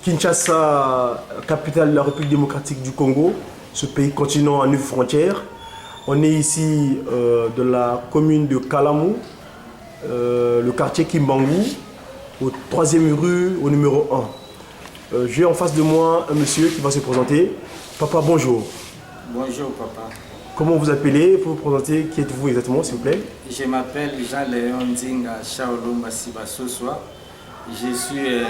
Kinshasa, capitale de la République démocratique du Congo, ce pays continent à 9 frontières. On est ici de la commune de Kalamou, le quartier Kimbangu, au 3e rue, au numéro 1. J'ai en face de moi un monsieur qui va se présenter. Papa, bonjour. Bonjour, papa. Comment vous appelez? Pour vous présenter, qui êtes-vous exactement, s'il vous plaît? Je m'appelle Jean-Léon Ndinga Shaolomba Sibasoswa. Je suis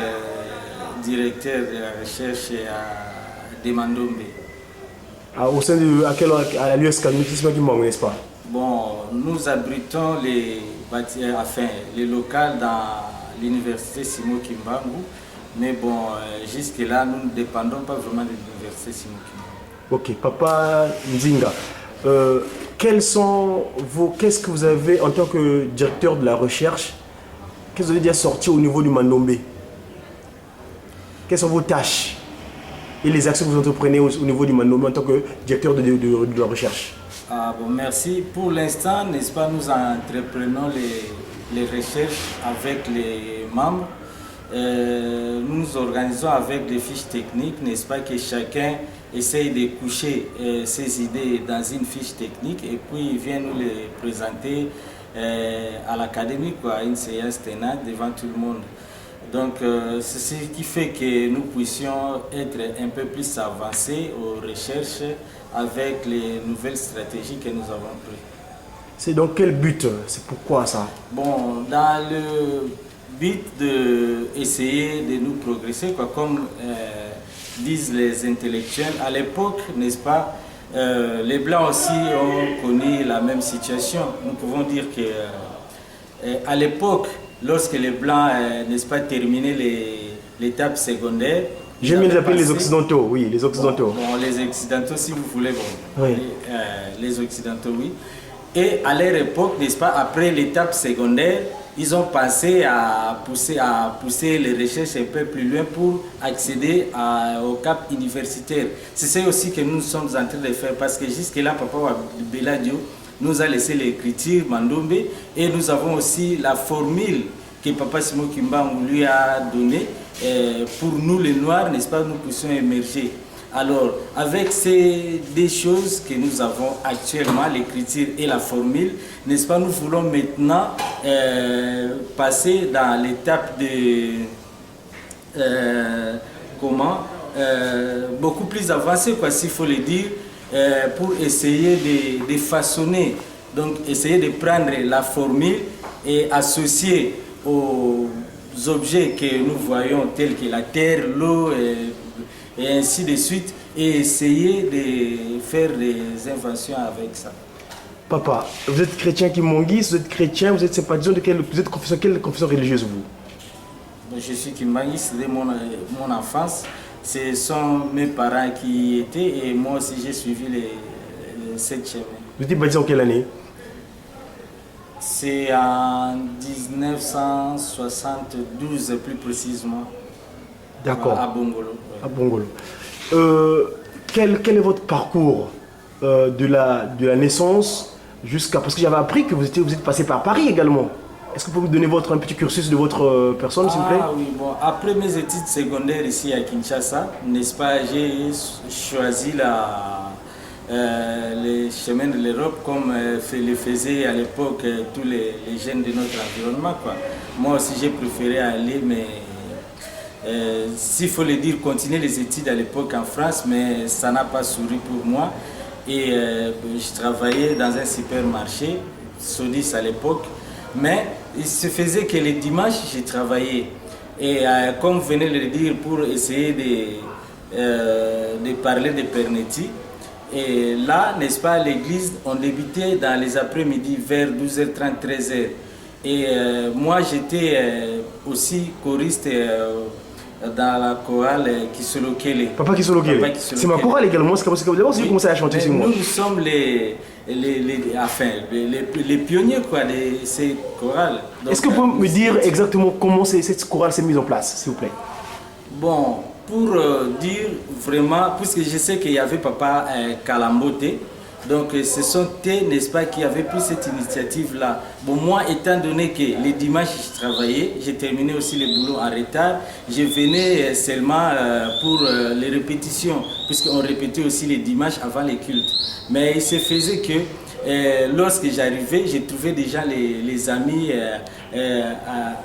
directeur de la recherche à Demandombe. Au sein de à l'USK, n'est-ce pas? Bon, nous abritons les locaux dans l'université Simon Kimbangu, mais bon, jusque-là, nous ne dépendons pas vraiment de l'université Simon Kimbangu. Ok, Papa Ndinga, qu'est-ce que vous avez en tant que directeur de la recherche, qu'est-ce que vous avez déjà sorti au niveau du Mandombe? Quelles sont vos tâches et les actions que vous entreprenez au niveau du Mandombe en tant que directeur de la recherche? Bon, merci. Pour l'instant, n'est-ce pas, nous entreprenons les recherches avec les membres. Nous nous organisons avec des fiches techniques, n'est-ce pas, que chacun essaye de coucher ses idées dans une fiche technique et puis il vient nous les présenter à l'académie, à une séance tenante devant tout le monde. Donc c'est ce qui fait que nous puissions être un peu plus avancés aux recherches avec les nouvelles stratégies que nous avons prises. C'est dans quel but? C'est pourquoi ça? Bon, dans le but d'essayer de nous progresser, comme disent les intellectuels. À l'époque, n'est-ce pas, les Blancs aussi ont connu la même situation. Nous pouvons dire que à l'époque, lorsque les Blancs, n'est-ce pas, terminaient l'étape secondaire, j'aime bien les appeler les Occidentaux, oui, les Occidentaux. Bon, les Occidentaux, si vous voulez, bon, oui. Les Occidentaux, oui. Et à leur époque, n'est-ce pas, après l'étape secondaire, ils ont pensé à pousser les recherches un peu plus loin pour accéder au cap universitaire. C'est ça aussi que nous sommes en train de faire parce que jusque-là, Papa Beladio nous a laissé l'écriture Mandombe et nous avons aussi la formule que Papa Simon Kimbangu lui a donnée pour nous les Noirs, n'est-ce pas, nous puissions émerger. Alors, avec ces deux choses que nous avons actuellement, l'écriture et la formule, n'est-ce pas, nous voulons maintenant passer dans l'étape de beaucoup plus avancée, s'il faut le dire, pour essayer de façonner, donc essayer de prendre la formule et associer aux objets que nous voyons tels que la terre, l'eau, et ainsi de suite, et essayer de faire des inventions avec ça. Papa, vous êtes chrétien Kimonguiste, vous êtes chrétien, vous êtes sympathisant de quelle confession religieuse vous? Je suis Kimonguiste de mon enfance. Ce sont mes parents qui étaient et moi aussi j'ai suivi cette chemin. Vous êtes baptisé en quelle année? C'est en 1972 plus précisément. D'accord. À Bongolo. À Bongolo. Quel est votre parcours de la naissance jusqu'à... Parce que j'avais appris que vous êtes passé par Paris également. Est-ce que vous pouvez nous donner un petit cursus de votre personne, s'il vous plaît? Oui, bon, après mes études secondaires ici à Kinshasa, n'est-ce pas, j'ai choisi les chemins de l'Europe comme le faisaient à l'époque tous les jeunes de notre environnement, Moi aussi j'ai préféré aller, mais s'il faut le dire, continuer les études à l'époque en France, mais ça n'a pas souri pour moi. Et je travaillais dans un supermarché, Sodis à l'époque, mais il se faisait que les dimanches, j'ai travaillé. Et comme vous venez de le dire, pour essayer de parler de Pernetti, et là, n'est-ce pas, l'église, on débutait dans les après-midi vers 12h30, 13h. Et moi, j'étais aussi choriste dans la chorale Kisolokele. Papa Kisolokele. C'est ma chorale également, c'est d'abord que vous commencez à chanter sur moi. Nous sommes les pionniers de ces chorales. Est-ce que vous pouvez me dire exactement comment cette chorale s'est mise en place, s'il vous plaît? Bon, pour dire vraiment, puisque je sais qu'il y avait Papa Kalambote, donc ce sont eux, n'est-ce pas, qui avaient pris cette initiative-là Bon, moi, étant donné que les dimanches, je travaillais, j'ai terminé aussi le boulot en retard, je venais seulement pour les répétitions, puisqu'on répétait aussi les dimanches avant les cultes. Mais il se faisait que lorsque j'arrivais, j'ai trouvé déjà les amis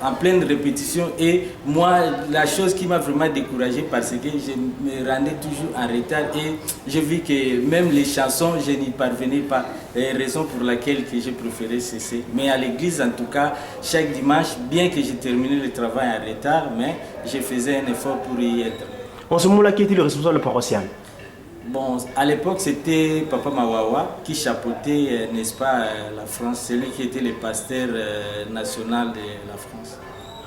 en pleine répétition. Et moi, la chose qui m'a vraiment découragé, parce que je me rendais toujours en retard et j'ai vu que même les chansons, je n'y parvenais pas. Raison pour laquelle j'ai préféré cesser. Mais à l'église, en tout cas, chaque dimanche, bien que j'ai terminé le travail en retard, mais je faisais un effort pour y être. En ce moment-là, qui était le responsable paroissial? Bon, à l'époque, c'était Papa Mawawa qui chapeautait, n'est-ce pas, la France. C'est lui qui était le pasteur national de la France.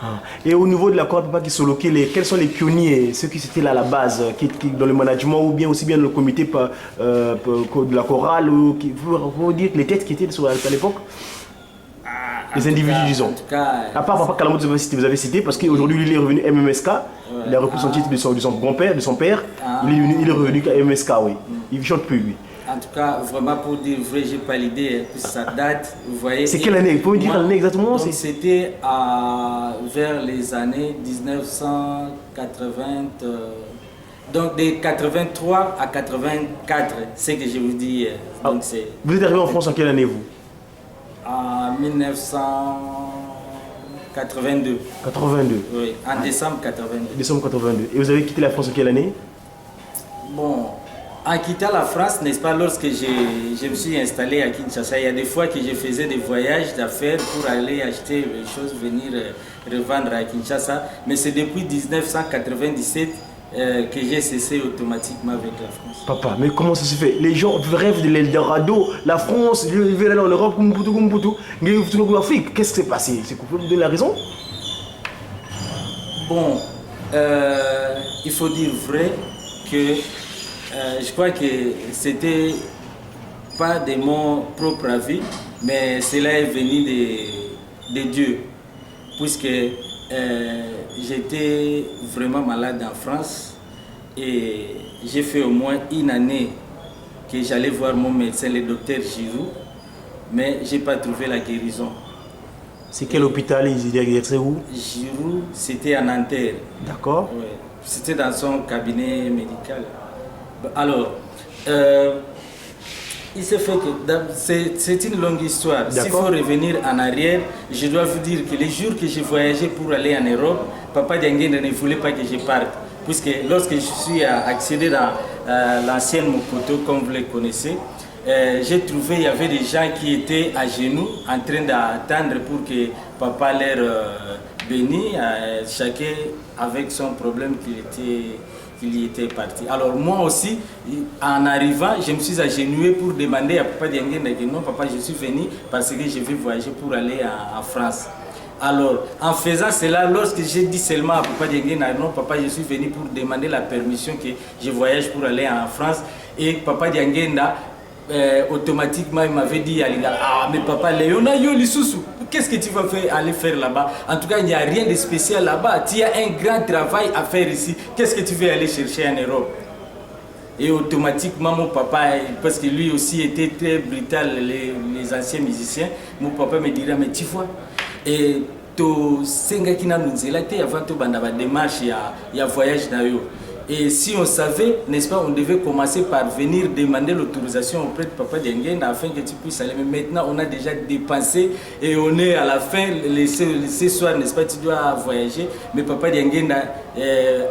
Ah. Et au niveau de la chorale Papa Kisoloke, quels sont les pionniers, ceux qui étaient là à la base, qui dans le management ou bien aussi bien dans le comité de la chorale, vous dire les têtes qui étaient à l'époque? Les individus, disons. En tout cas, à part Papa Kalamou, vous avez cité, parce qu'aujourd'hui il est revenu MMSK, il a repris son titre de son grand-père, de son père, il est revenu à MMSK, oui. Il ne chante plus, lui. En tout cas, vraiment pour dire vrai, je n'ai pas l'idée, que ça date, vous voyez. C'est quelle année? Il faut me dire l'année exactement? C'était vers les années 1980, donc de 83 à 84, c'est ce que je vous dis. Donc vous êtes arrivé en France en quelle année, vous? En 1982. 82? Oui, en décembre 82. Décembre 82. Et vous avez quitté la France en quelle année? Bon, en quittant la France, n'est-ce pas, lorsque je me suis installé à Kinshasa, il y a des fois que je faisais des voyages d'affaires pour aller acheter des choses, venir revendre à Kinshasa. Mais c'est depuis 1997 que j'ai cessé automatiquement avec la France. Papa, mais comment ça se fait? Les gens rêvent de l'Eldorado, la France, ils veulent aller en Europe, l'Afrique. Qu'est-ce qui s'est passé? C'est que vous pouvez me donner la raison? Bon, il faut dire vrai que je crois que c'était pas de mon propre avis, mais cela est venu de Dieu, puisque j'étais vraiment malade en France et j'ai fait au moins une année que j'allais voir mon médecin, le docteur Giroud, mais je n'ai pas trouvé la guérison. C'est quel hôpital il exerçait où? Giroud, c'était à Nanterre. D'accord. Ouais. C'était dans son cabinet médical. Alors, il se fait que c'est une longue histoire. S'il faut revenir en arrière, je dois vous dire que les jours que j'ai voyagé pour aller en Europe, Papa Dianguène ne voulait pas que je parte. Puisque lorsque je suis accédé dans l'ancienne Mokoto, comme vous le connaissez, j'ai trouvé qu'il y avait des gens qui étaient à genoux en train d'attendre pour que Papa leur bénisse, chacun avec son problème qu'il y était parti. Alors moi aussi, en arrivant, je me suis agenouillé pour demander à Papa Dianguène que non, papa, je suis venu parce que je vais voyager pour aller en France. Alors, en faisant cela, lorsque j'ai dit seulement à Papa Dianguène, non, papa, je suis venu pour demander la permission que je voyage pour aller en France. Et Papa Dianguène, automatiquement, il m'avait dit à l'égard, ah, mais papa, Léona Yolisusu, qu'est-ce que tu vas aller faire là-bas? En tout cas, il n'y a rien de spécial là-bas. Tu as un grand travail à faire ici. Qu'est-ce que tu veux aller chercher en Europe? Et automatiquement, mon papa, parce que lui aussi était très brutal, les anciens musiciens, mon papa me dirait, mais tu vois, et to senga kina nunzela te avant to banda ba démarche ya voyage na yo. Et si on savait, n'est-ce pas, on devait commencer par venir demander l'autorisation auprès de Papa Dianguène afin que tu puisses aller. Mais maintenant, on a déjà dépensé et on est à la fin, ce soir, n'est-ce pas, tu dois voyager. Mais Papa Dianguène,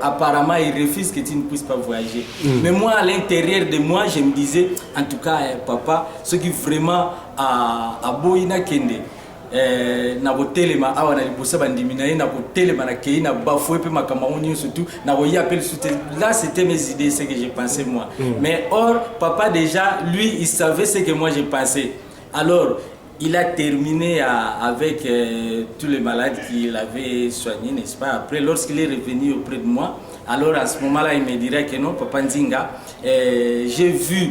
apparemment, il refuse que tu ne puisses pas voyager. Mais moi, à l'intérieur de moi, je me disais, en tout cas, papa, ce qui vraiment a Boïna Kende. Na botelema awa na libosa bandimina na botelema na kei na bafoué pe makamaoni surtout na voyé appel soutien. Là c'était mes idées, ce que j'ai pensé moi. Mais or papa déjà lui il savait ce que moi j'ai pensé. Alors il a terminé avec tous les malades qu'il avait soignés, n'est-ce pas? Après lorsqu'il est revenu auprès de moi, alors à ce moment-là il me dirait que non papa Nzinga, j'ai vu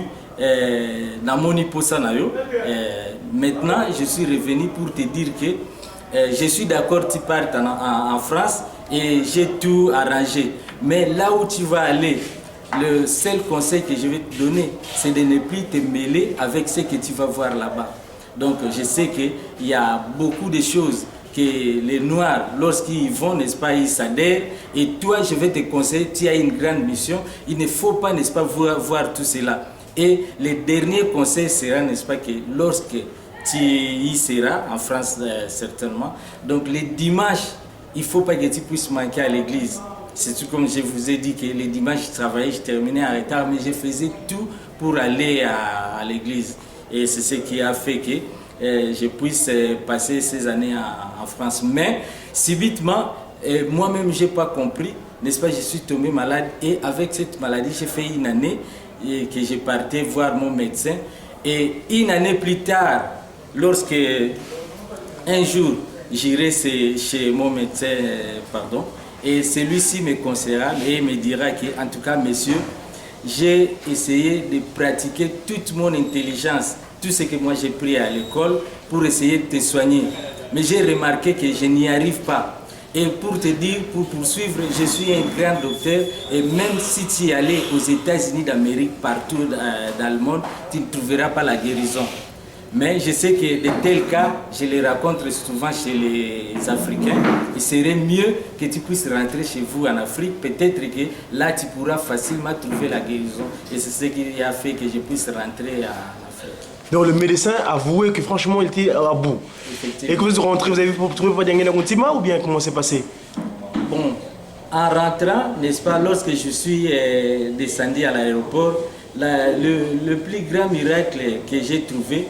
Namoni Posanayo. Maintenant, je suis revenu pour te dire que je suis d'accord, tu partes en France et j'ai tout arrangé. Mais là où tu vas aller, le seul conseil que je vais te donner, c'est de ne plus te mêler avec ce que tu vas voir là-bas. Donc je sais qu'il y a beaucoup de choses que les Noirs, lorsqu'ils vont, n'est-ce pas, ils s'adhèrent. Et toi, je vais te conseiller, tu as une grande mission. Il ne faut pas, n'est-ce pas, voir tout cela. Et le dernier conseil sera, n'est-ce pas, que lorsque tu y seras, en France certainement, donc les dimanches, il ne faut pas que tu puisses manquer à l'église. C'est tout comme je vous ai dit que les dimanches, je travaillais, je terminais en retard, mais je faisais tout pour aller à l'église. Et c'est ce qui a fait que je puisse passer ces années en France. Mais subitement, moi-même, je n'ai pas compris, n'est-ce pas, je suis tombé malade. Et avec cette maladie, j'ai fait une année que je partais voir mon médecin. Et une année plus tard, lorsque un jour, j'irai chez mon médecin, et celui-ci me conseillera et me dira que, en tout cas, monsieur, j'ai essayé de pratiquer toute mon intelligence, tout ce que moi j'ai pris à l'école pour essayer de te soigner. Mais j'ai remarqué que je n'y arrive pas. Et pour te dire, pour poursuivre, je suis un grand docteur et même si tu es allé aux États-Unis d'Amérique, partout dans le monde, tu ne trouveras pas la guérison. Mais je sais que de tels cas, je les raconte souvent chez les Africains. Il serait mieux que tu puisses rentrer chez vous en Afrique. Peut-être que là, tu pourras facilement trouver la guérison. Et c'est ce qui a fait que je puisse rentrer en Afrique. Donc le médecin a avoué que franchement il était à bout. Et que vous êtes rentré, vous avez trouvé Papa Dianguinda Ngontima ou bien comment c'est passé? Bon, en rentrant, n'est-ce pas, lorsque je suis descendu à l'aéroport, le plus grand miracle que j'ai trouvé,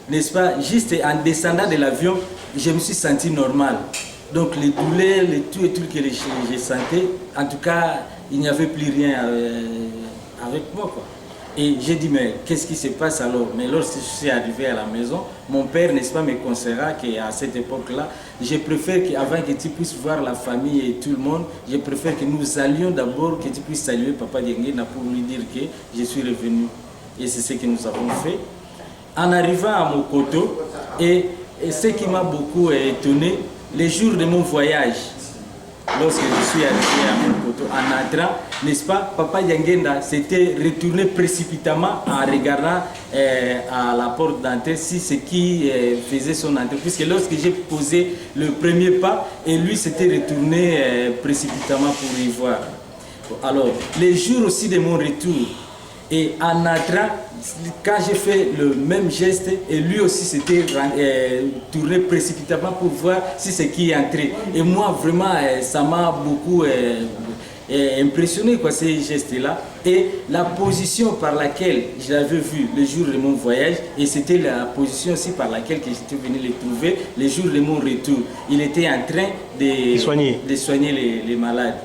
n'est-ce pas, juste en descendant de l'avion, je me suis senti normal. Donc les douleurs, les tout et tout que je sentais, en tout cas, il n'y avait plus rien avec moi, quoi. Et j'ai dit, mais qu'est-ce qui se passe alors? Mais lorsque je suis arrivé à la maison, mon père, n'est-ce pas, me conseillera qu'à cette époque-là, je préfère qu'avant que tu puisses voir la famille et tout le monde, je préfère que nous allions d'abord, que tu puisses saluer Papa Dianguinda pour lui dire que je suis revenu. Et c'est ce que nous avons fait. En arrivant à Mokoto, et ce qui m'a beaucoup étonné, les jours de mon voyage, lorsque je suis arrivé à Mokoto, en entrant, n'est-ce pas, Papa Dianguinda s'était retourné précipitamment en regardant à la porte d'entrée si ce qui faisait son entrée. Puisque lorsque j'ai posé le premier pas, et lui s'était retourné précipitamment pour y voir. Alors, les jours aussi de mon retour, et en entrant, quand j'ai fait le même geste, et lui aussi s'était tourné précipitamment pour voir si c'est qui est entré. Et moi, vraiment, ça m'a beaucoup impressionné, quoi, ces gestes-là. Et la position par laquelle je l'avais vu le jour de mon voyage, et c'était la position aussi par laquelle j'étais venu le trouver le jour de mon retour. Il était en train de soigner les malades.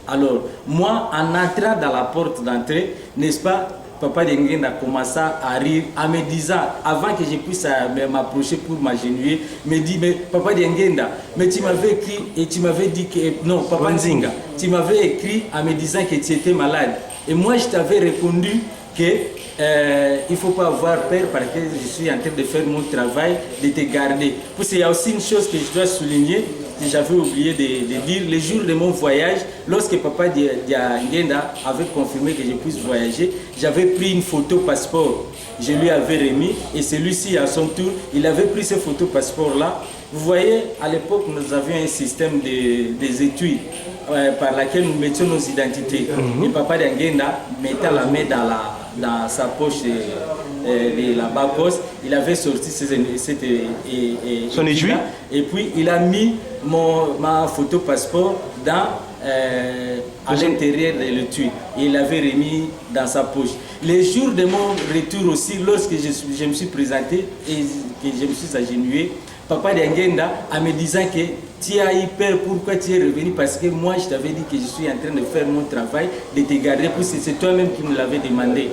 Alors, moi, en entrant dans la porte d'entrée, n'est-ce pas, Papa Dianguinda a commencé à rire en me disant, avant que je puisse m'approcher pour m'agenouiller, me dit, mais Papa Dianguinda, mais tu m'avais écrit et tu m'avais dit que, non, Papa Nzinga, tu m'avais écrit en me disant que tu étais malade. Et moi, je t'avais répondu que il ne faut pas avoir peur parce que je suis en train de faire mon travail, de te garder. Parce qu'il y a aussi une chose que je dois souligner, que j'avais oublié de dire, le jour de mon voyage, lorsque Papa Dianguinda avait confirmé que je puisse voyager, j'avais pris une photo passeport. Je lui avais remis et celui-ci, à son tour, il avait pris ce photo passeport-là. Vous voyez, à l'époque, nous avions un système des étuis par laquelle nous mettions nos identités. Et Papa Dianguinda mettait la main dans sa poche de la bas-poste, il avait sorti son étui et puis il a mis ma photo passeport à l'intérieur de l'étui et il l'avait remis dans sa poche. Les jours de mon retour aussi, lorsque je me suis présenté et que je me suis agenouillé, Papa Dianguinda en me disant que tu as eu peur, pourquoi tu es revenu? Parce que moi je t'avais dit que je suis en train de faire mon travail, de te garder, puisque c'est toi-même qui me l'avais demandé.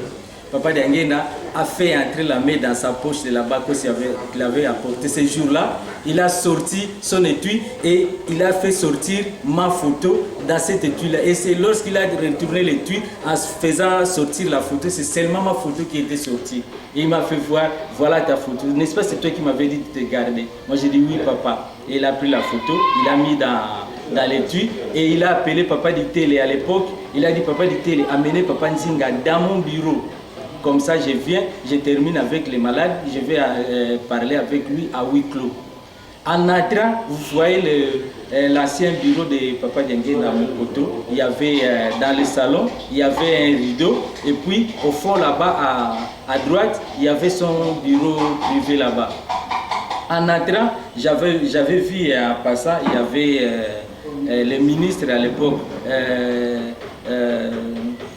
Papa Dianguinda a fait entrer la main dans sa poche de la bas-poste qu'il avait apporté ce jour-là. Il a sorti son étui et il a fait sortir ma photo dans cet étui-là. Et c'est lorsqu'il a retourné l'étui, en faisant sortir la photo, c'est seulement ma photo qui était sortie. Et il m'a fait voir, voilà ta photo. N'est-ce pas, c'est toi qui m'avais dit de te garder? Moi j'ai dit oui papa. Et il a pris la photo, il a mis dans l'étui et il a appelé Papa Ditele à l'époque. Il a dit Papa Ditele, amenez Papa Nzinga dans mon bureau. Comme ça, je viens, je termine avec les malades, je vais parler avec lui à huis clos. En entrant, vous voyez l'ancien bureau de Papa Diengue dans mon poteau. Il y avait dans le salon, il y avait un rideau. Et puis au fond là-bas, à droite, il y avait son bureau privé là-bas. En entrant, j'avais vu en passant, il y avait le ministre à l'époque,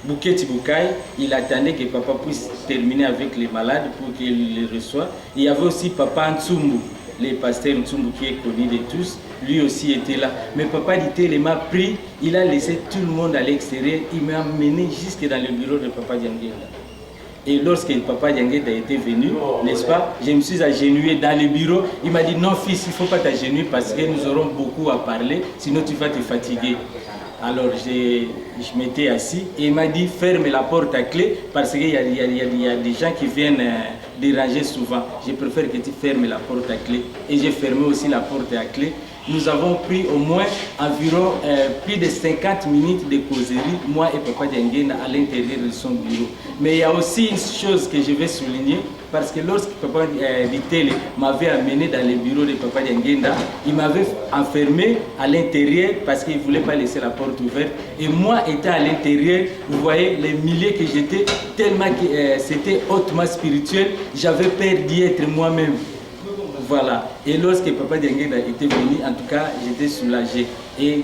Bouquet Tiboukaï. Il attendait que papa puisse terminer avec les malades pour qu'il les reçoive. Il y avait aussi papa Ntsumbu, le pasteur Ntsumbu qui est connu de tous. Lui aussi était là. Mais papa Dité, il m'a pris, il a laissé tout le monde à l'extérieur. Il m'a mené jusque dans le bureau de papa Diengue. Et lorsque papa Diengue a été venu, n'est-ce pas, je me suis agenouillé dans le bureau. Il m'a dit non fils, il ne faut pas t'agenouiller parce que nous aurons beaucoup à parler, sinon tu vas te fatiguer. Alors je m'étais assis et il m'a dit ferme la porte à clé parce qu'il y a des gens qui viennent déranger souvent. Je préfère que tu fermes la porte à clé. Et j'ai fermé aussi la porte à clé. Nous avons pris au moins environ plus de 50 minutes de causerie, moi et Papa Diengue à l'intérieur de son bureau. Mais il y a aussi une chose que je vais souligner, parce que lorsque Papa Ditele m'avait amené dans le bureau de Papa Diengue, il m'avait enfermé à l'intérieur parce qu'il ne voulait pas laisser la porte ouverte. Et moi, étant à l'intérieur, vous voyez les milliers que j'étais, tellement que c'était hautement spirituel, j'avais peur d'y être moi-même. Voilà. Et lorsque Papa Diengue était venu, en tout cas, j'étais soulagé. Et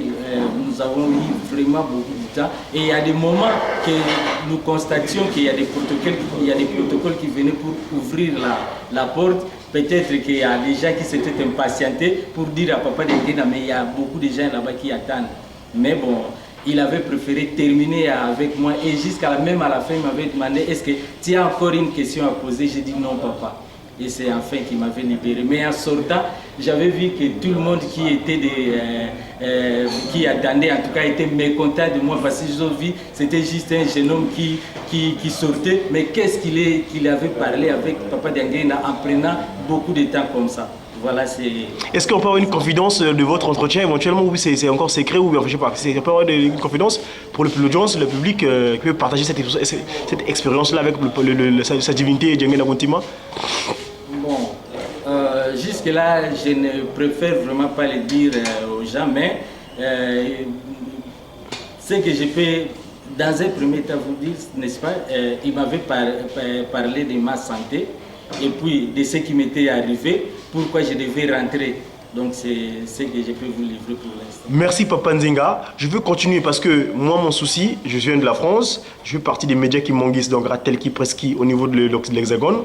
nous avons eu vraiment beaucoup de temps. Et il y a des moments que nous constations qu'il y a des protocoles qui venaient pour ouvrir la porte. Peut-être qu'il y a des gens qui s'étaient impatientés pour dire à Papa Diengue, mais il y a beaucoup de gens là-bas qui attendent. Mais bon, il avait préféré terminer avec moi. Et jusqu'à même à la fin, il m'avait demandé, est-ce que tu as encore une question à poser? J'ai dit non, papa. Et c'est enfin qu'il m'avait libéré. Mais en sortant, j'avais vu que tout le monde qui attendait, en tout cas, était mécontent de moi parce qu'ils ont vu, c'était juste un jeune homme qui sortait. Mais qu'est-ce qu'il avait parlé avec Papa Diengue en prenant beaucoup de temps comme ça. Voilà, c'est... Est-ce qu'on peut avoir une confidence de votre entretien éventuellement, ou c'est encore secret, ou je sais pas, on peut avoir une confidence pour l'audience, le public qui peut partager cette expérience-là avec sa divinité Diengue Nabontima? Bon, jusque-là, je ne préfère vraiment pas le dire aux gens, mais ce que je peux, dans un premier temps, vous dire, n'est-ce pas, il m'avait parlé de ma santé et puis de ce qui m'était arrivé, pourquoi je devais rentrer. Donc c'est ce que je peux vous livrer pour l'instant. Merci Papa Nzinga. Je veux continuer parce que moi, mon souci, je viens de la France, je fais partie des médias qui m'enguissent, donc Ratel qui Preski au niveau de l'Hexagone.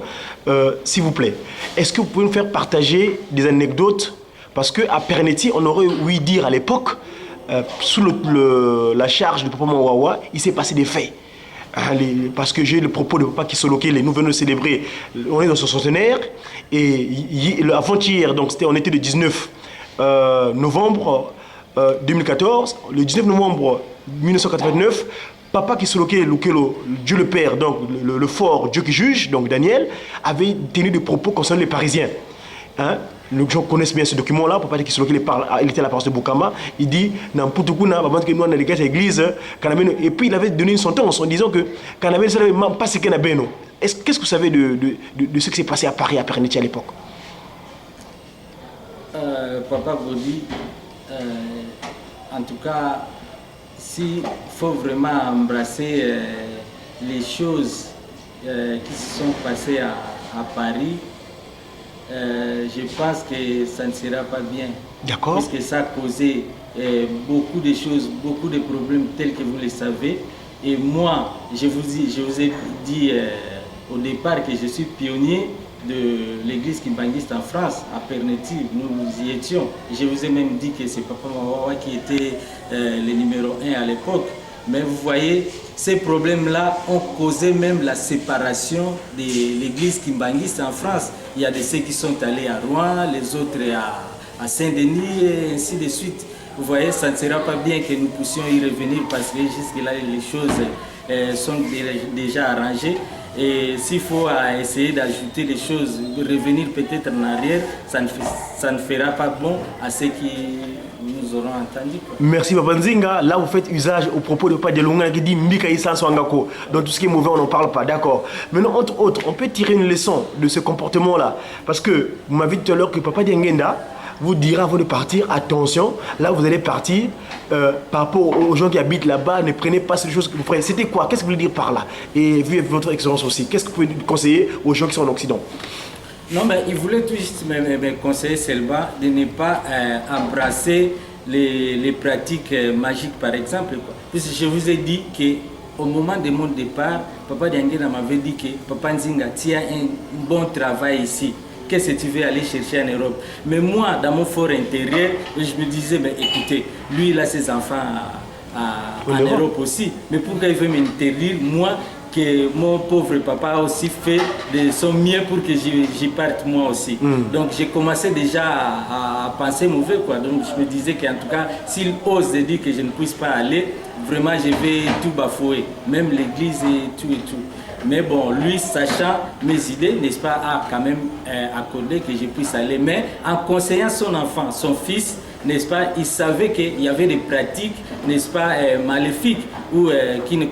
S'il vous plaît, est-ce que vous pouvez me faire partager des anecdotes? Parce qu'à Pernetti, on aurait ouï dire à l'époque, sous la charge de Papa Mwawa, il s'est passé des faits. Parce que j'ai le propos de Papa Kisoloke, nous venons de célébrer, on est dans son centenaire, et avant-hier, donc on était le 19 novembre 2014, le 19 novembre 1989, Papa Kisoloke Lukelo, Dieu le Père, donc le fort Dieu qui juge, donc Daniel, avait tenu des propos concernant les Parisiens. Hein? Les gens connaissent bien ce document-là, Papa Kisoloke il était à la paroisse de Bukama, il dit et puis il avait donné une sentence en disant que qu'est-ce que vous savez de ce qui s'est passé à Paris, à Pernetti à l'époque? Papa Godi, en tout cas, s'il faut vraiment embrasser les choses qui se sont passées à Paris, je pense que ça ne sera pas bien. D'accord. Parce que ça a causé beaucoup de choses, beaucoup de problèmes tels que vous le savez. Et moi, je vous ai dit au départ que je suis pionnier de l'église kimbanguiste en France, à Pernetti. Nous y étions. Je vous ai même dit que c'est Papa Mwawa qui était le numéro 1 à l'époque. Mais vous voyez, ces problèmes-là ont causé même la séparation de l'église kimbanguiste en France. Il y a de ceux qui sont allés à Rouen, les autres à Saint-Denis et ainsi de suite. Vous voyez, ça ne sera pas bien que nous puissions y revenir parce que jusque-là, les choses sont déjà arrangées. Et s'il faut essayer d'ajouter des choses, de revenir peut-être en arrière, ça ne fera pas bon à ceux qui nous nous aurons entendu. Quoi. Merci Papa Nzinga. Là, vous faites usage au propos de Papa Dialonga qui dit Mbika Issa Swangako. Donc tout ce qui est mauvais, on n'en parle pas. D'accord. Maintenant, entre autres, on peut tirer une leçon de ce comportement-là. Parce que vous m'avez dit tout à l'heure que Papa Diangenda vous dira avant de partir, attention, là vous allez partir par rapport aux gens qui habitent là-bas, ne prenez pas ces choses que vous prenez. C'était quoi? Qu'est-ce que vous voulez dire par là? Et vu votre expérience aussi, qu'est-ce que vous pouvez conseiller aux gens qui sont en Occident? Non, mais il voulait tout juste me conseiller Selba de ne pas embrasser les pratiques magiques, par exemple. Quoi. Puisque je vous ai dit qu'au moment de mon départ, Papa Diangena m'avait dit que Papa Nzinga, tu as un bon travail ici. Qu'est-ce que tu veux aller chercher en Europe? Mais moi, dans mon fort intérieur, je me disais, ben, écoutez, lui, il a ses enfants en Europe aussi. Mais pourquoi il veut m'interdire, moi, que mon pauvre papa a aussi fait de son mieux pour que j'y parte moi aussi. Donc j'ai commencé déjà à penser mauvais. Quoi. Donc je me disais qu'en tout cas, s'il ose dire que je ne puisse pas aller, vraiment je vais tout bafouer. Même l'église et tout et tout. Mais bon, lui, sachant mes idées, n'est-ce pas, a quand même accordé que je puisse aller. Mais en conseillant son enfant, son fils, n'est-ce pas, il savait qu'il y avait des pratiques, n'est-ce pas, maléfiques ou qui ne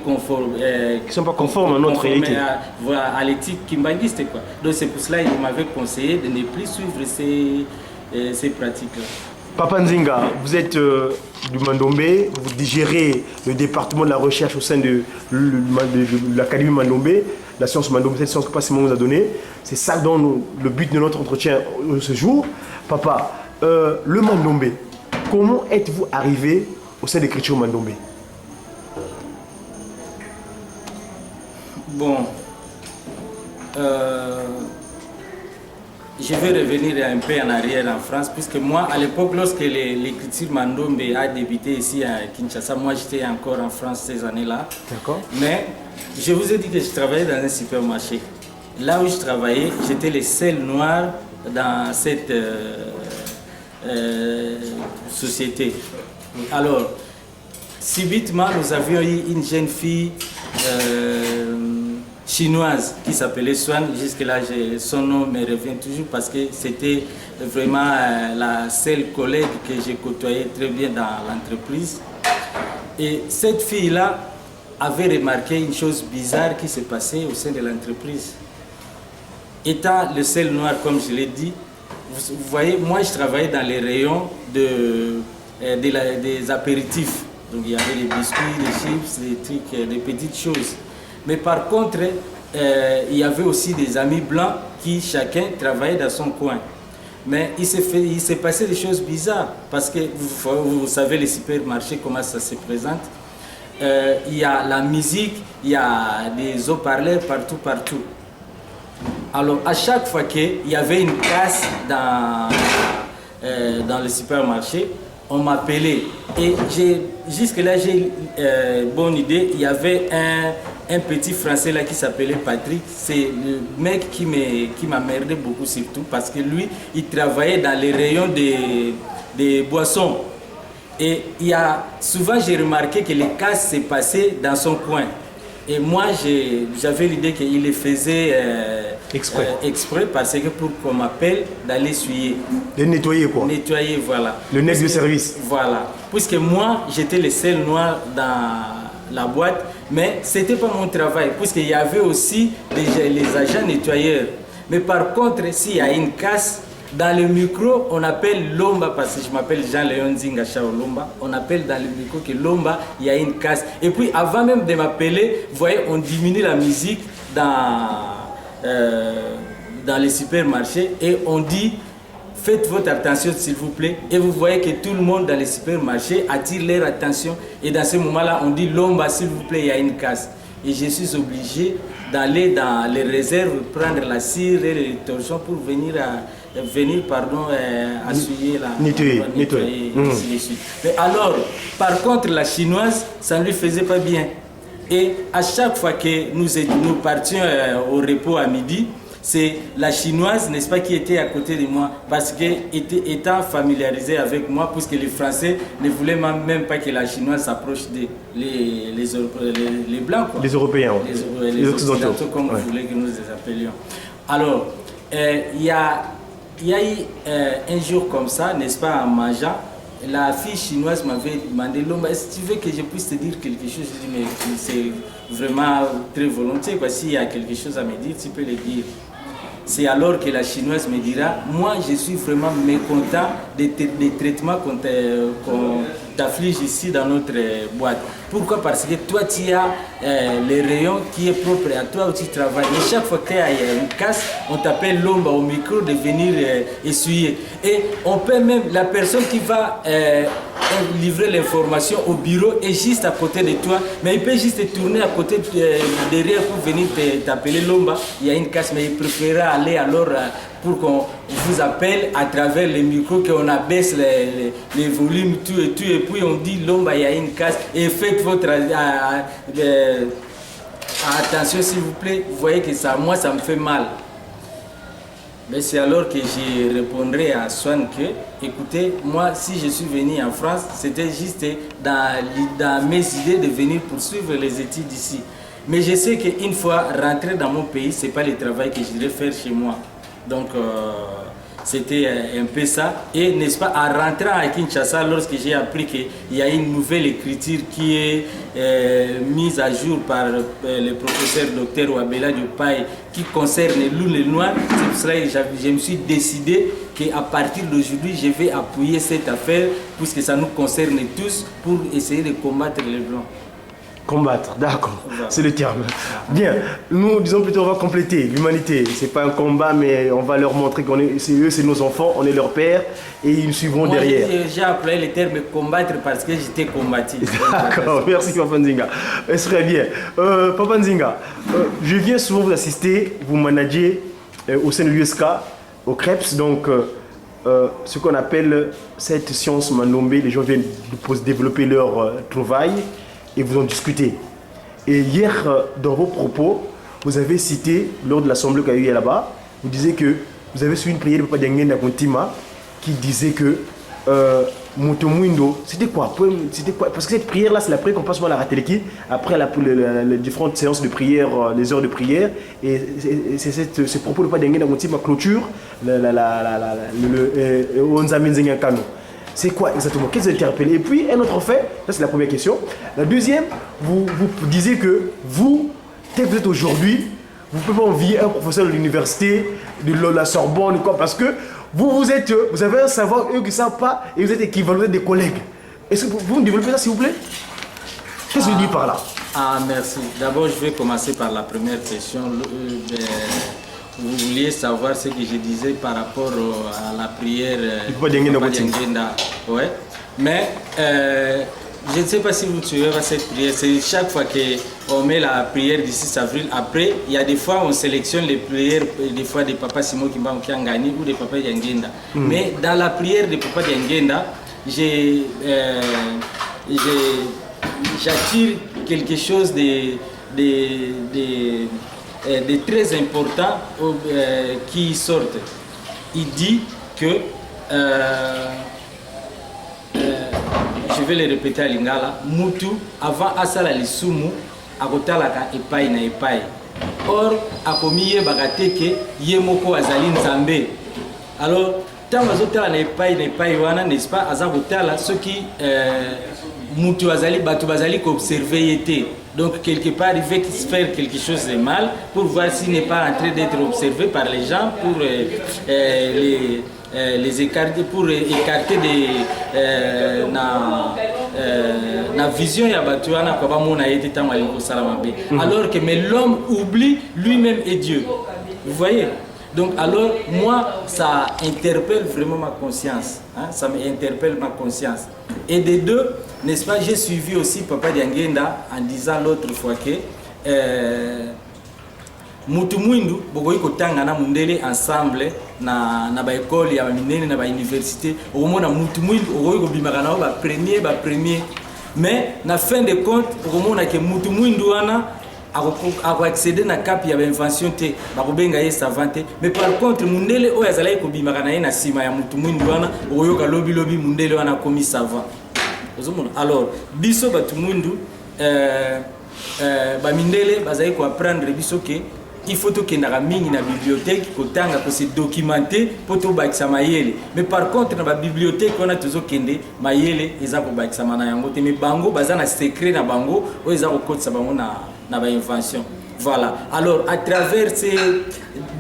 sont pas conformes à notre réalité. À l'éthique kimbanguiste. Quoi. Donc c'est pour cela qu'il m'avait conseillé de ne plus suivre ces pratiques-là. Papa Nzinga, vous êtes du Mandombe, vous digérez le département de la recherche au sein de l'Académie Mandombe, la science Mandombe, cette science que Passimon nous a donnée. C'est ça dont le but de notre entretien ce jour. Papa, le Mandombe, comment êtes-vous arrivé au sein d'écriture Mandombe? Bon, je vais revenir un peu en arrière en France, puisque moi, à l'époque, lorsque l'écriture Mandombe a débuté ici à Kinshasa, moi j'étais encore en France ces années-là. D'accord. Mais je vous ai dit que je travaillais dans un supermarché. Là où je travaillais, j'étais le seul noir dans cette société. Alors, subitement, nous avions eu une jeune fille chinoise qui s'appelait Swan. Jusque-là, son nom me revient toujours parce que c'était vraiment la seule collègue que j'ai côtoyée très bien dans l'entreprise. Et cette fille-là avait remarqué une chose bizarre qui s'est passée au sein de l'entreprise. Étant le seul noir, comme je l'ai dit, vous voyez, moi je travaillais dans les rayons des apéritifs. Donc il y avait des biscuits, des chips, des trucs, des petites choses. Mais par contre, il y avait aussi des amis blancs qui chacun travaillait dans son coin. Mais il s'est passé des choses bizarres parce que vous savez les supermarchés, comment ça se présente. Il y a la musique, il y a des haut-parleurs partout. Alors à chaque fois qu'il y avait une casse dans le supermarché, on m'appelait. Et jusque-là, j'ai une bonne idée. Il y avait un petit Français là qui s'appelait Patrick. C'est le mec qui m'a merdé beaucoup surtout parce que lui, il travaillait dans les rayons des boissons. Et souvent, j'ai remarqué que les casses s'est passé dans son coin. Et moi, j'avais l'idée qu'il les faisait exprès parce que pour qu'on m'appelle d'aller essuyer. De nettoyer quoi? Nettoyer, voilà. Le nez de service. Voilà. Puisque moi, j'étais le seul noir dans la boîte, mais ce n'était pas mon travail, puisqu'il y avait aussi les agents nettoyeurs. Mais par contre, s'il y a une casse, dans le micro, on appelle Lomba, parce que je m'appelle Jean-Léon Nzinga Chao Lomba, on appelle dans le micro que Lomba, il y a une casse. Et puis avant même de m'appeler, vous voyez, on diminue la musique dans les supermarchés et on dit, faites votre attention s'il vous plaît. Et vous voyez que tout le monde dans les supermarchés attire leur attention. Et dans ce moment-là, on dit Lomba, s'il vous plaît, il y a une casse. Et je suis obligé d'aller dans les réserves, prendre la cire et les torchons pour venir essuyer nettoyer. Ainsi de suite. Mais alors, par contre, la chinoise, ça ne lui faisait pas bien. Et à chaque fois que nous partions au repos à midi, c'est la chinoise, n'est-ce pas, qui était à côté de moi, parce qu'étant familiarisée avec moi, puisque les Français ne voulaient même pas que la chinoise s'approche les Blancs. Quoi. Les Européens. Les Occidentaux, comme vous voulez que nous les appelions. Alors, il y a eu un jour comme ça, n'est-ce pas, en mangeant, la fille chinoise m'avait demandé, Lomba, est-ce que tu veux que je puisse te dire quelque chose? Je dis, mais c'est vraiment très volontiers, quoi. S'il y a quelque chose à me dire, tu peux le dire. C'est alors que la chinoise me dira, moi je suis vraiment mécontent des traitements qu'on t'afflige ici dans notre boîte. Pourquoi? Parce que toi tu as les rayons qui est propre à toi où tu travailles. Et chaque fois qu'il y a une casse, on t'appelle Lomba au micro de venir essuyer. Et on peut même, la personne qui va livrer l'information au bureau est juste à côté de toi, mais il peut juste te tourner à côté derrière pour venir t'appeler Lomba. Il y a une casse, mais il préférera aller alors pour qu'on vous appelle à travers les micros, qu'on abaisse les volumes, tout, et puis on dit Lomba, il y a une casse, et faites votre attention s'il vous plaît. Vous voyez que ça, moi ça me fait mal. Mais c'est alors que je répondrai à Swan que, écoutez, moi si je suis venu en France, c'était juste dans mes idées de venir poursuivre les études ici. Mais je sais qu'une fois rentré dans mon pays, ce n'est pas le travail que je devrais faire chez moi. Donc c'était un peu ça. Et n'est-ce pas, en rentrant à Kinshasa, lorsque j'ai appris qu'il y a une nouvelle écriture qui est mise à jour par le professeur Dr Wabela Diopaye, qui concerne les Noirs, c'est pour cela que je me suis décidé qu'à partir d'aujourd'hui, je vais appuyer cette affaire, puisque ça nous concerne tous, pour essayer de combattre les Blancs. Combattre, d'accord, c'est le terme. Bien, nous disons plutôt on va compléter l'humanité. C'est pas un combat, mais on va leur montrer qu'on est, c'est eux, c'est nos enfants, on est leur père et ils nous suivront derrière. J'ai appelé le terme combattre parce que j'étais combattu. D'accord, merci Papa Nzinga. Très bien. Papa Nzinga, je viens souvent vous assister, vous manager au sein de l'USK, au CREPS, donc ce qu'on appelle cette science mandombé. Les gens viennent développer leur trouvaille et vous en discutez. Et hier, dans vos propos, vous avez cité, lors de l'assemblée qu'il y a eu là-bas, vous disiez que vous avez suivi une prière de Papa Diangenda Kontima qui disait que Mundo, c'était quoi? Parce que cette prière-là, c'est la prière qu'on passe souvent à la Rateleki, après les différentes séances de prière, les heures de prière, et c'est ce propos de Papa Diangenda Kontima clôture le Onzamen Zenga Kano. C'est quoi exactement? Qu'est-ce que vous avez interpellé? Et puis, un autre fait, ça c'est la première question. La deuxième, vous disiez que vous, tel que vous êtes aujourd'hui, vous ne pouvez pas envier un professeur de l'université, de la Sorbonne, quoi, parce que vous avez un savoir, eux qui ne savent pas, et vous êtes équivalents, vous êtes des collègues. Est-ce que vous me développez ça, s'il vous plaît? Qu'est-ce que vous dites par là? Ah, merci. D'abord, je vais commencer par la première question. Vous vouliez savoir ce que je disais par rapport à la prière Diangenda. Ouais. Mais je ne sais pas si vous suivez cette prière. C'est chaque fois qu'on met la prière du 6 avril. Après, il y a des fois on sélectionne les prières, des fois des Papa Simon Kiangani ou des Papa Diangenda. Mais dans la prière de Papa Diangenda, j'attire quelque chose de très important qui sortent. Il dit que, je vais le répéter à Lingala, Mutu, avant Asala Lisumu, Akotalaka Epai na Epai. Or, Akomiye Bagateke, Yemoko Azali Nzambe. Alors, tant Azotala na Epai wana, n'est-ce pas, Azakotala, ceux qui Mutu Azali, Batu Bazali, qu'observer était. Donc, quelque part, il veut faire quelque chose de mal pour voir s'il n'est pas en train d'être observé par les gens pour les écarter, pour écarter la vision ya batuana kwa bamona yete tamaliko salamambe. Alors que mais l'homme oublie lui-même et Dieu. Vous voyez? Donc alors moi ça interpelle vraiment ma conscience, hein? Ça m'interpelle ma conscience. Et des deux, n'est-ce pas, j'ai suivi aussi Papa Diangenda en disant l'autre fois que Mutu Mwindu bokoyi kotanga na mundele ensemble na ba école ya minene na ba université okomona Mutu Mwindu okoyi kobimaka na ba premier mais na fin de compte okomona ke Mutu Mwindu wana ako accéder na cap ya invention te bakobenga ye savante mais par contre mundele oyo azalaki kobimaka na ye na sima ya Mutu Mwindu wana oyoka lobi mundele wana komi savant. Alors biso Batu Mwindu ba mindele bazali ko apprendre biso ke il faut que na mingi na bibliothèque kotanga ko se documenter pour to bakisa mayele. Mais par contre na ba bibliothèque on a toujours kende mayele eza ko bakisa mana yango te, mais bango baza na secret na bango o eza ko kotsa bango na ba invention. Voilà. Alors à travers ces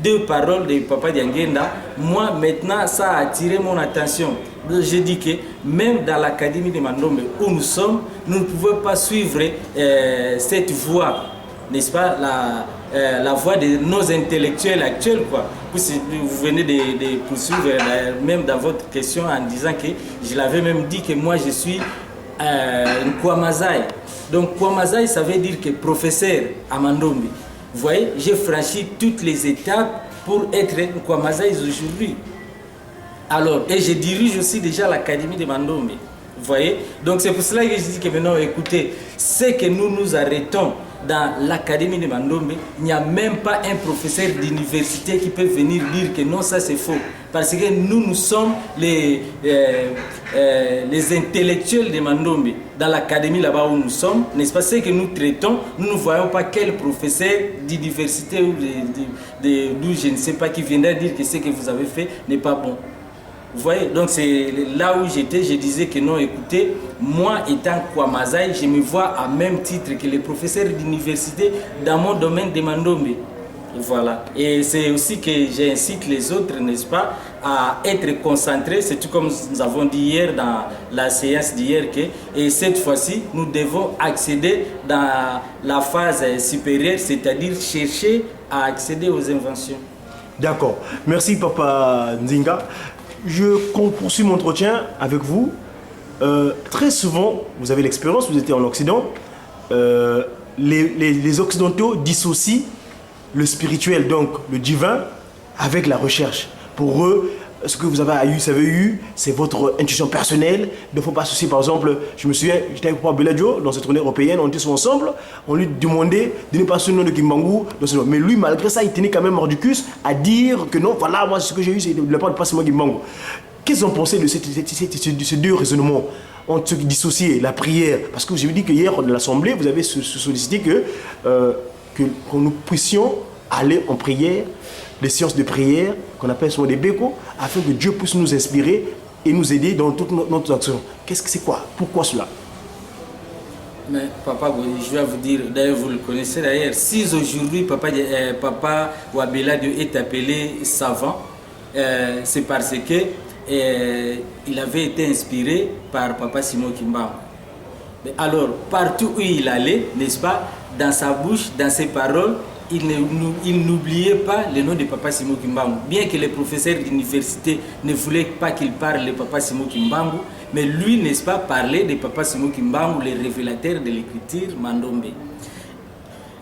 deux paroles de Papa Diangenda, moi maintenant ça a attiré mon attention. Je dis que même dans l'académie de Mandombe où nous sommes, nous ne pouvons pas suivre cette voie, n'est-ce pas, la voie de nos intellectuels actuels, quoi. Vous venez de poursuivre, même dans votre question, en disant que je l'avais même dit que moi je suis un Kwamazai. Donc Kwamazai, ça veut dire que professeur à Mandombe. Vous voyez, j'ai franchi toutes les étapes pour être un Kwamazai aujourd'hui. Alors, et je dirige aussi déjà l'académie de Mandombe. Vous voyez? Donc c'est pour cela que je dis que maintenant, écoutez, c'est que nous nous arrêtons dans l'académie de Mandombe, il n'y a même pas un professeur d'université qui peut venir dire que non, ça c'est faux. Parce que nous sommes les intellectuels de Mandombe. Dans l'académie là-bas où nous sommes, n'est-ce pas, ce que nous traitons, nous ne voyons pas quel professeur d'université ou d'où je ne sais pas qui viendra dire que ce que vous avez fait n'est pas bon. Vous voyez, donc c'est là où j'étais, je disais que non, écoutez, moi étant Kwamazai, je me vois à même titre que les professeurs d'université dans mon domaine de Mandombe. Voilà. Et c'est aussi que j'incite les autres, n'est-ce pas, à être concentrés. C'est tout comme nous avons dit hier dans la séance d'hier que, et cette fois-ci, nous devons accéder dans la phase supérieure, c'est-à-dire chercher à accéder aux inventions. D'accord. Merci Papa Nzinga. Je poursuis mon entretien avec vous. Très souvent, vous avez l'expérience, vous étiez en Occident, les Occidentaux dissocient le spirituel, donc le divin, avec la recherche. Pour eux, ce que vous avez eu, c'est votre intuition personnelle. Il ne faut pas associer, par exemple, je me souviens, j'étais avec Papa Beladio dans cette tournée européenne, on était tous ensemble, on lui demandait de ne pas se nom de Kimbangu. Mais lui, malgré ça, il tenait quand même mordicus à dire que non, voilà, moi, ce que j'ai eu, c'est de la part de Passement Kimbangu. Qu'est-ce que vous en pensez de ces deux raisonnements entre ceux qui dissocient la prière? Parce que je vous dis que hier, dans l'Assemblée, vous avez sollicité que nous puissions aller en prière, les séances de prière, qu'on appelle souvent des bécos, afin que Dieu puisse nous inspirer et nous aider dans toute notre action. Qu'est-ce que c'est quoi? Pourquoi cela? Mais papa, je vais vous dire, d'ailleurs vous le connaissez d'ailleurs, si aujourd'hui papa Wabela est appelé savant, c'est parce que il avait été inspiré par Papa Simon Kimbangu. Alors, partout où il allait, n'est-ce pas, dans sa bouche, dans ses paroles, il n'oubliait pas le nom de Papa Simon Kimbangu. Bien que les professeurs d'université ne voulaient pas qu'il parle de Papa Simon Kimbangu, mais lui, n'est-ce pas, parlait de Papa Simon Kimbangu, le révélateur de l'écriture Mandombe.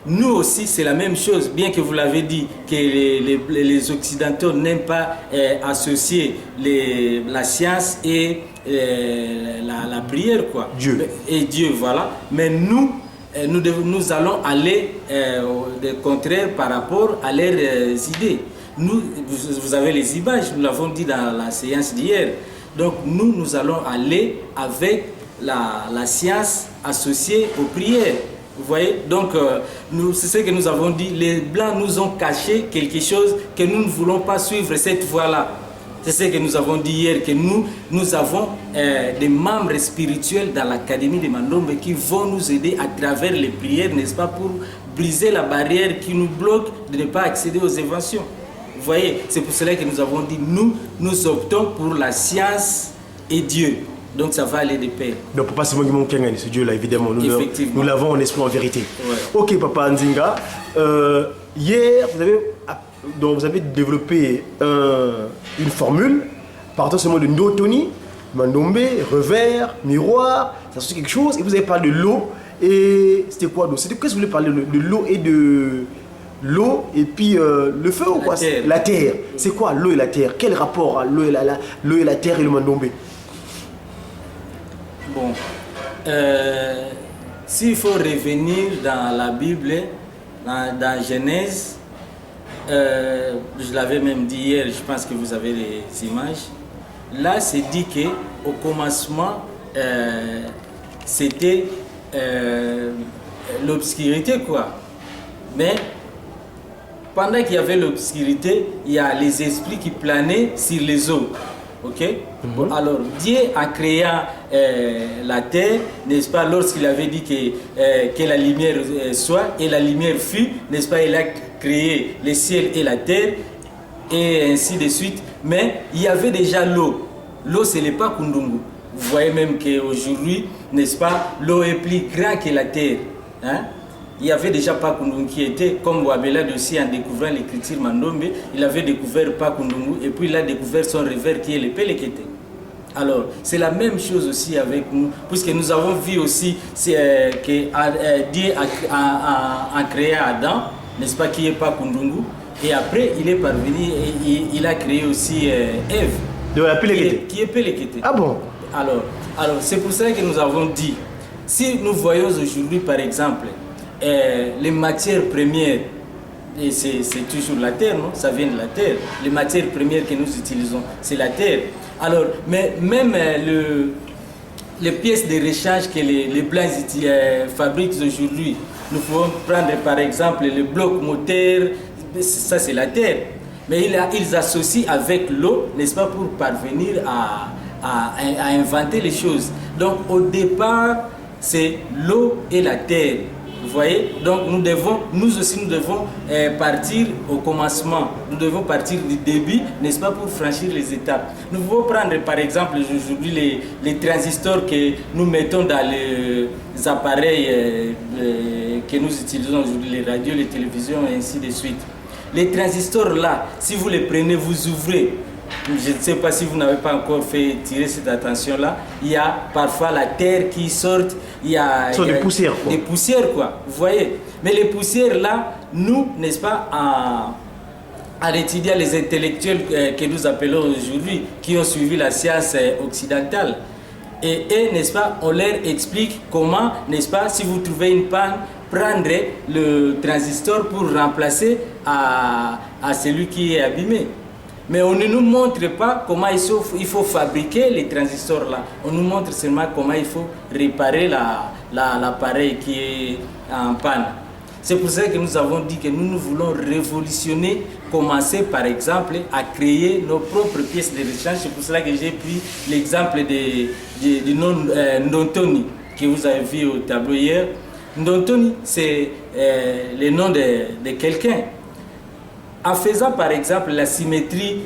Nous aussi, c'est la même chose, bien que vous l'avez dit, que les Occidentaux n'aiment pas associer la science et la prière, quoi. Dieu. Et Dieu, voilà. Mais nous allons aller au contraire par rapport à leurs idées. Vous avez les images, nous l'avons dit dans la séance d'hier. Donc nous allons aller avec la science associée aux prières. Vous voyez, donc c'est ce que nous avons dit. Les Blancs nous ont caché quelque chose que nous ne voulons pas suivre cette voie-là. C'est ce que nous avons dit hier, que nous avons des membres spirituels dans l'académie de Mandombe qui vont nous aider à travers les prières, n'est-ce pas, pour briser la barrière qui nous bloque de ne pas accéder aux inventions. Vous voyez, c'est pour cela que nous avons dit, nous optons pour la science et Dieu. Donc ça va aller de pair. Donc Papa Simon Kimbangu, ce Dieu-là, évidemment, nous l'avons en esprit, en vérité. Ouais. Ok, Papa Nzinga, hier, vous avez développé une formule, partant seulement de Ndotoni, Mandombe, revers, miroir, ça c'est quelque chose, et vous avez parlé de l'eau, et c'était quoi d'autre? Qu'est-ce que vous voulez parler de l'eau et de l'eau et puis le feu ou quoi? La terre. C'est quoi l'eau et la terre? Quel rapport à l'eau et la terre et le Mandombe? Bon, s'il faut revenir dans la Bible, dans Genèse, je l'avais même dit hier, je pense que vous avez les images. Là, c'est dit qu'au commencement, c'était l'obscurité, quoi. Mais pendant qu'il y avait l'obscurité, il y a les esprits qui planaient sur les eaux. Ok. Bon, alors, Dieu a créé la terre, n'est-ce pas, lorsqu'il avait dit que la lumière soit, et la lumière fut, n'est-ce pas, il a créé les ciels et la terre, et ainsi de suite. Mais il y avait déjà l'eau. L'eau, ce n'est pas Kundungu. Vous voyez même qu'aujourd'hui, n'est-ce pas, l'eau est plus grande que la terre. Hein? Il n'y avait déjà pas Kundungu qui était, comme Wabelade aussi en découvrant l'écriture Mandombe, il avait découvert pas Kundungu et puis il a découvert son revers qui est le Pelekete. Alors, c'est la même chose aussi avec nous, puisque nous avons vu aussi que Dieu a créé Adam, n'est-ce pas, qui n'est pas Kundungu, et après il est parvenu et il a créé aussi Ève, de la Pelekete. Qui est Pelekete. Ah bon? Alors c'est pour ça que nous avons dit, si nous voyons aujourd'hui par exemple, les matières premières, et c'est toujours la terre, non? Ça vient de la terre. Les matières premières que nous utilisons, c'est la terre. Alors, mais même les pièces de rechange que les Blancs fabriquent aujourd'hui, nous pouvons prendre par exemple le bloc moteur, ça c'est la terre. Mais ils associent avec l'eau, n'est-ce pas, pour parvenir à inventer les choses. Donc au départ, c'est l'eau et la terre. Vous voyez? Donc nous aussi nous devons partir au commencement. Nous devons partir du début, n'est-ce pas, pour franchir les étapes. Nous pouvons prendre par exemple aujourd'hui les transistors que nous mettons dans les appareils que nous utilisons aujourd'hui, les radios, les télévisions et ainsi de suite. Les transistors là, si vous les prenez, vous ouvrez. Je ne sais pas si vous n'avez pas encore fait tirer cette attention-là. Il y a parfois la terre qui sort. Il y a des poussières, quoi. Des poussières, quoi. Vous voyez. Mais les poussières-là, nous, n'est-ce pas, en étudiant les intellectuels que nous appelons aujourd'hui, qui ont suivi la science occidentale, et n'est-ce pas, on leur explique comment, n'est-ce pas, si vous trouvez une panne, prendre le transistor pour remplacer à celui qui est abîmé. Mais on ne nous montre pas comment il faut fabriquer les transistors là. On nous montre seulement comment il faut réparer l'appareil qui est en panne. C'est pour ça que nous avons dit que nous voulons révolutionner, commencer par exemple à créer nos propres pièces de rechange. C'est pour cela que j'ai pris l'exemple du nom Ndontoni que vous avez vu au tableau hier. Ndontoni, c'est le nom de quelqu'un. En faisant par exemple la symétrie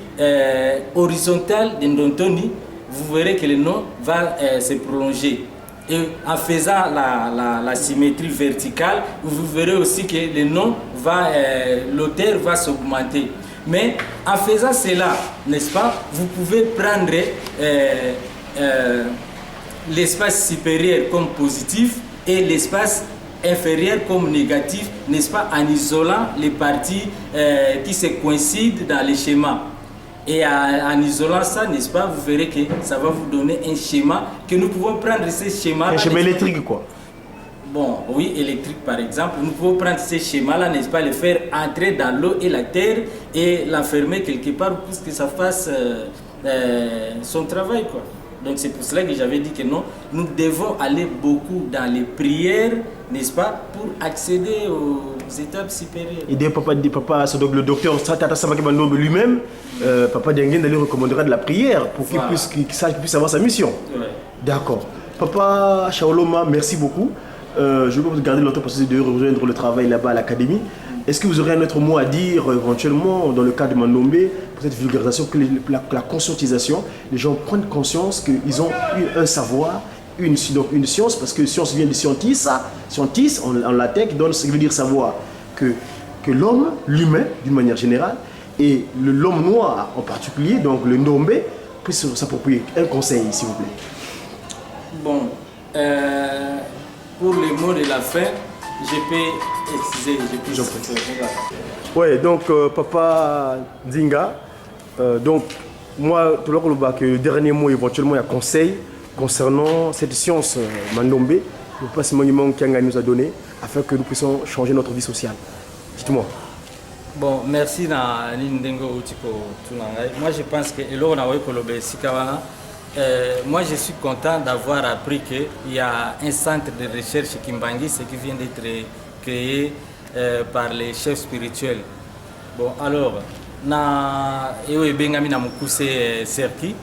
horizontale de Ndontoni, vous verrez que le nom va se prolonger. Et en faisant la symétrie verticale, vous verrez aussi que le nom l'auteur va s'augmenter. Mais en faisant cela, n'est-ce pas, vous pouvez prendre l'espace supérieur comme positif et l'espace inférieur comme négatif, n'est-ce pas, en isolant les parties qui se coïncident dans les schémas. Et en isolant ça, n'est-ce pas, vous verrez que ça va vous donner un schéma, que nous pouvons prendre ces schémas. Un schéma électrique, quoi. Bon, oui, électrique par exemple. Nous pouvons prendre ces schémas-là, n'est-ce pas, les faire entrer dans l'eau et la terre et l'enfermer quelque part pour que ça fasse son travail, quoi. Donc c'est pour cela que j'avais dit que non, nous devons aller beaucoup dans les prières, n'est-ce pas, pour accéder aux étapes supérieures. Et papa, c'est donc le docteur Tata Samake Mandombe lui-même, Papa Dengen lui recommandera de la prière pour qu'il puisse avoir sa mission. Ouais. D'accord. Papa Shaoloma, merci beaucoup. Je vais vous garder longtemps parce que de rejoindre le travail là-bas à l'académie. Est-ce que vous aurez un autre mot à dire éventuellement dans le cas de Mandombe pour cette vulgarisation, que la conscientisation, les gens prennent conscience qu'ils ont un savoir, une science, parce que science vient de scientis, en latin, qui donne ce qui veut dire savoir, que l'homme, l'humain d'une manière générale, et l'homme noir en particulier, donc le Ndombe, puisse s'approprier. Un conseil, s'il vous plaît. Bon, pour les mots de la fin, je peux excuser. Ouais, donc Papa Nzinga, donc moi, tout le dernier mot éventuellement, il y a conseil concernant cette science Mandombe, le passe monument qu'Anga nous a donné, afin que nous puissions changer notre vie sociale. Dites-moi. Bon, merci na Nindengo Utiko Tunangai. Moi, je pense que moi, je suis content d'avoir appris qu'il y a un centre de recherche Kimbangi, ce qui vient d'être créé par les chefs spirituels. Bon, alors, na bengami na mukuse serki.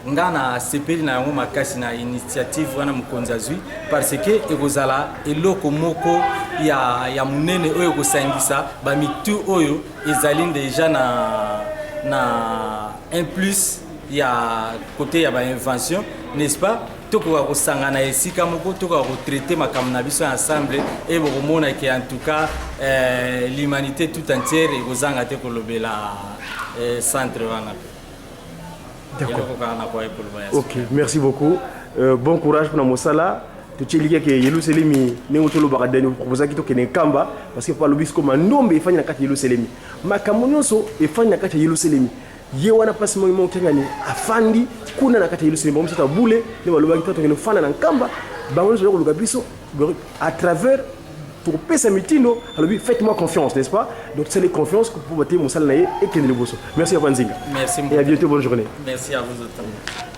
Nga na sepeli na yango makasi na initiative wana mokonzi azwi parce que ekozala eloko moko ya munene oyo kosangisa bamitu oyo ezali déjà na un plus ya côté ya ba invention, n'est-ce pas? Tokoka kosangana esika moko tokoka retraiter makambo na biso ensemble et bokomona que en tout cas l'humanité tout entière ekozanga te kolobela centre wana. D'accord. Ok, merci beaucoup. Bon courage pour Mosala. Tu as dit que Yerusalem n'est pas le bar d'année pour vous qui est Kamba parce que par le bisco manombe il faut y aller Yerusalem. Ma kamonyoso il faut y aller Yerusalem. Yewana passe mo mo kengani afandi kuna na kati Yerusalem mo msata bule ne baloba kitatu ngeno fana na Kamba bango zo ko biso à travers pour pesa mitindo alors faites-moi confiance, n'est-ce pas? Donc c'est les confiance que pour voter Mosala et Ken Liboso. Merci à Banzinga. Merci et à bientôt, bonne journée. Merci à vous autant.